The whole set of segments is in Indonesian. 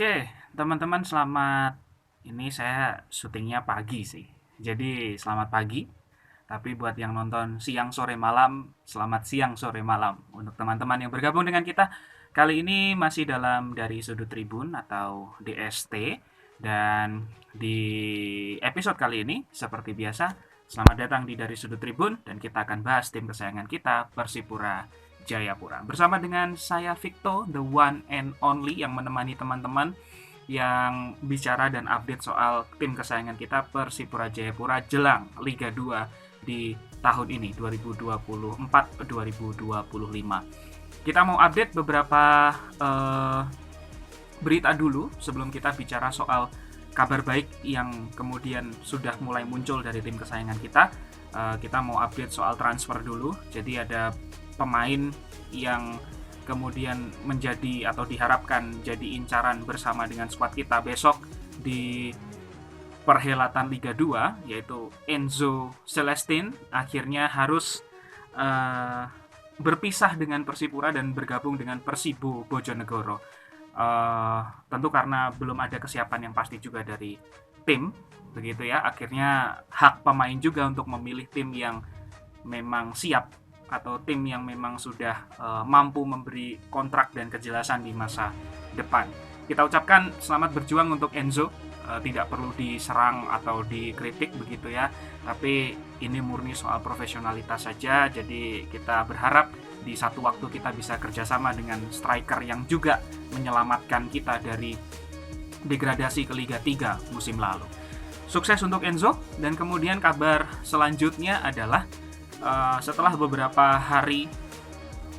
Oke, teman-teman selamat. Ini saya syutingnya pagi sih. Jadi selamat pagi. Tapi buat yang nonton siang sore malam, selamat siang sore malam. Untuk teman-teman yang bergabung dengan kita, kali ini masih dalam dari sudut tribun atau DST. Dan di episode kali ini, seperti biasa, selamat datang di dari sudut tribun dan kita akan bahas tim kesayangan kita, Persipura Jayapura. Bersama dengan saya Victo, the one and only yang menemani teman-teman yang bicara dan update soal tim kesayangan kita Persipura Jayapura jelang Liga 2 di tahun ini 2024-2025. Kita mau update beberapa berita dulu sebelum kita bicara soal kabar baik yang kemudian sudah mulai muncul dari tim kesayangan kita. Kita mau update soal transfer dulu. Jadi ada pemain yang kemudian menjadi atau diharapkan jadi incaran bersama dengan skuad kita besok di perhelatan Liga 2, yaitu Enzo Celestin akhirnya harus berpisah dengan Persipura dan bergabung dengan Persibo Bojonegoro. Tentu karena belum ada kesiapan yang pasti juga dari tim, begitu ya. Akhirnya hak pemain juga untuk memilih tim yang memang siap atau tim yang memang sudah mampu memberi kontrak dan kejelasan di masa depan. Kita ucapkan selamat berjuang untuk Enzo. Tidak perlu diserang atau dikritik begitu ya, tapi ini murni soal profesionalitas saja. Jadi kita berharap di satu waktu kita bisa kerjasama dengan striker yang juga menyelamatkan kita dari degradasi ke Liga 3 musim lalu. Sukses untuk Enzo. Dan kemudian kabar selanjutnya adalah setelah beberapa hari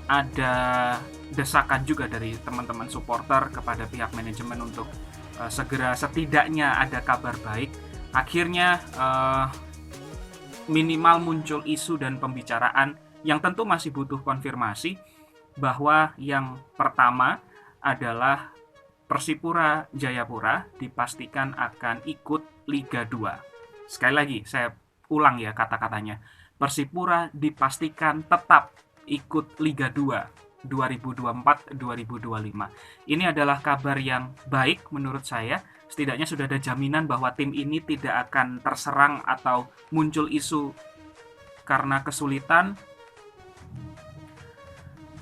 ada desakan juga dari teman-teman supporter kepada pihak manajemen untuk segera setidaknya ada kabar baik. Akhirnya minimal muncul isu dan pembicaraan yang tentu masih butuh konfirmasi, bahwa yang pertama adalah Persipura Jayapura dipastikan akan ikut Liga 2. Sekali lagi saya ulang ya kata-katanya. Persipura dipastikan tetap ikut Liga 2 2024-2025. Ini adalah kabar yang baik menurut saya. Setidaknya sudah ada jaminan bahwa tim ini tidak akan terserang atau muncul isu karena kesulitan.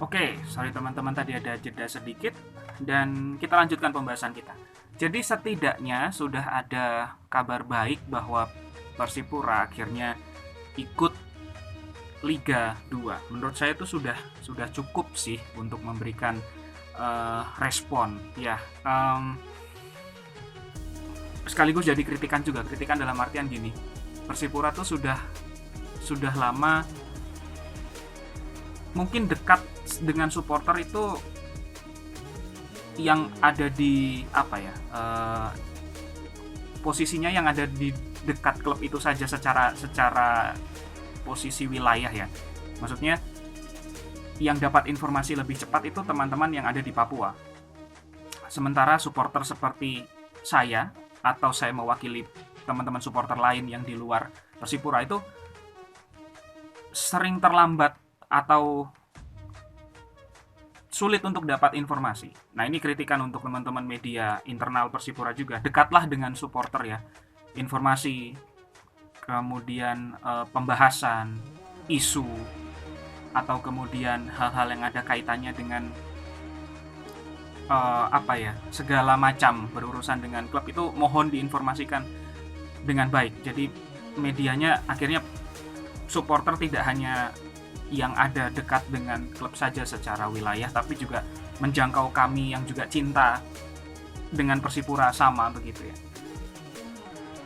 Oke, sorry teman-teman, tadi ada jeda sedikit dan kita lanjutkan pembahasan kita. Jadi setidaknya sudah ada kabar baik bahwa Persipura akhirnya ikut Liga 2. Menurut saya itu sudah cukup sih untuk memberikan respon ya. Sekaligus jadi kritikan juga. Kritikan dalam artian gini, Persipura tuh sudah lama mungkin dekat dengan supporter itu yang ada di posisinya yang ada di dekat klub itu saja secara posisi wilayah ya. Maksudnya yang dapat informasi lebih cepat itu teman-teman yang ada di Papua. Sementara supporter seperti saya atau saya mewakili teman-teman supporter lain yang di luar Persipura itu sering terlambat atau sulit untuk dapat informasi. Nah, ini kritikan untuk teman-teman media internal Persipura juga. Dekatlah dengan supporter ya. Informasi, kemudian pembahasan, isu, atau kemudian hal-hal yang ada kaitannya dengan segala macam berurusan dengan klub itu mohon diinformasikan dengan baik. Jadi medianya akhirnya supporter tidak hanya yang ada dekat dengan klub saja secara wilayah, tapi juga menjangkau kami yang juga cinta dengan Persipura sama begitu ya.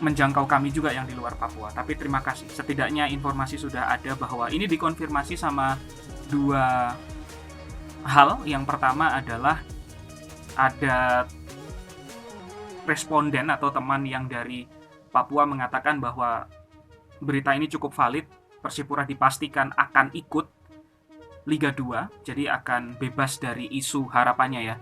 Menjangkau kami juga yang di luar Papua. Tapi terima kasih, setidaknya informasi sudah ada bahwa ini dikonfirmasi sama dua hal. Yang pertama adalah ada responden atau teman yang dari Papua mengatakan bahwa berita ini cukup valid. Persipura dipastikan akan ikut Liga 2, jadi akan bebas dari isu harapannya ya.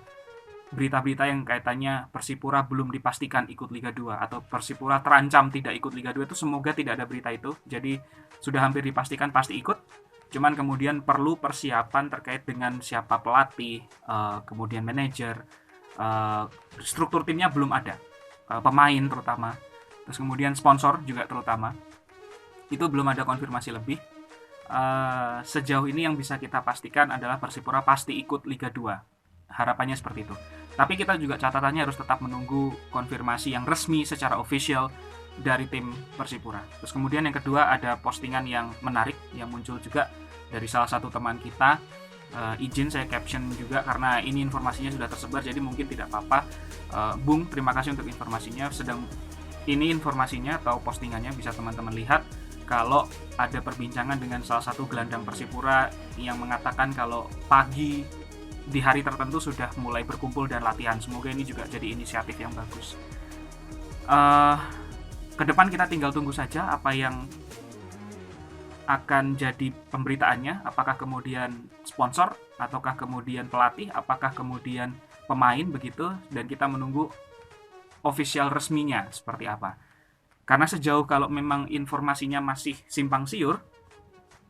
Berita-berita yang kaitannya Persipura belum dipastikan ikut Liga 2 atau Persipura terancam tidak ikut Liga 2 itu semoga tidak ada berita itu. Jadi sudah hampir dipastikan pasti ikut. Cuman kemudian perlu persiapan terkait dengan siapa pelatih, kemudian manajer, struktur timnya belum ada, pemain terutama, terus kemudian sponsor juga terutama, itu belum ada konfirmasi lebih. Sejauh ini yang bisa kita pastikan adalah Persipura pasti ikut Liga 2. Harapannya seperti itu. Tapi kita juga catatannya harus tetap menunggu konfirmasi yang resmi secara official dari tim Persipura. Terus kemudian yang kedua ada postingan yang menarik yang muncul juga dari salah satu teman kita. Izin saya caption juga karena ini informasinya sudah tersebar, jadi mungkin tidak apa-apa. Bung, terima kasih untuk informasinya. Ini informasinya atau postingannya bisa teman-teman lihat. Kalau ada perbincangan dengan salah satu gelandang Persipura yang mengatakan kalau pagi di hari tertentu sudah mulai berkumpul dan latihan. Semoga ini juga jadi inisiatif yang bagus. Ke depan kita tinggal tunggu saja apa yang akan jadi pemberitaannya, apakah kemudian sponsor, ataukah kemudian pelatih, apakah kemudian pemain begitu, dan kita menunggu official resminya seperti apa. Karena sejauh kalau memang informasinya masih simpang siur,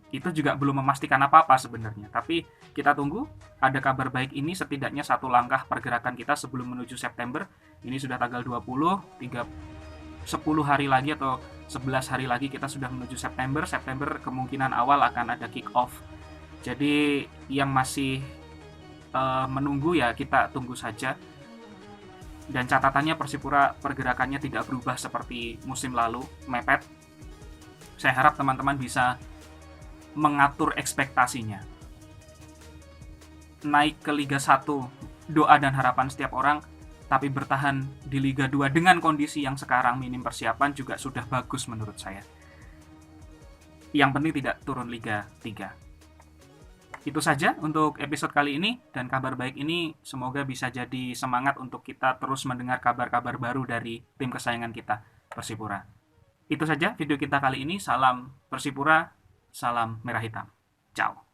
itu juga belum memastikan apa-apa sebenarnya. Tapi kita tunggu, ada kabar baik ini setidaknya satu langkah pergerakan kita sebelum menuju September. Ini sudah tanggal 20, 10 hari lagi atau 11 hari lagi kita sudah menuju September. September kemungkinan awal akan ada kick off. Jadi yang masih menunggu ya kita tunggu saja. Dan catatannya Persipura pergerakannya tidak berubah seperti musim lalu, mepet. Saya harap teman-teman bisa mengatur ekspektasinya. Naik ke Liga 1, doa dan harapan setiap orang, tapi bertahan di Liga 2 dengan kondisi yang sekarang minim persiapan juga sudah bagus menurut saya. Yang penting tidak turun Liga 3. Itu saja untuk episode kali ini, dan kabar baik ini semoga bisa jadi semangat untuk kita terus mendengar kabar-kabar baru dari tim kesayangan kita, Persipura. Itu saja video kita kali ini. Salam Persipura, salam merah hitam. Ciao.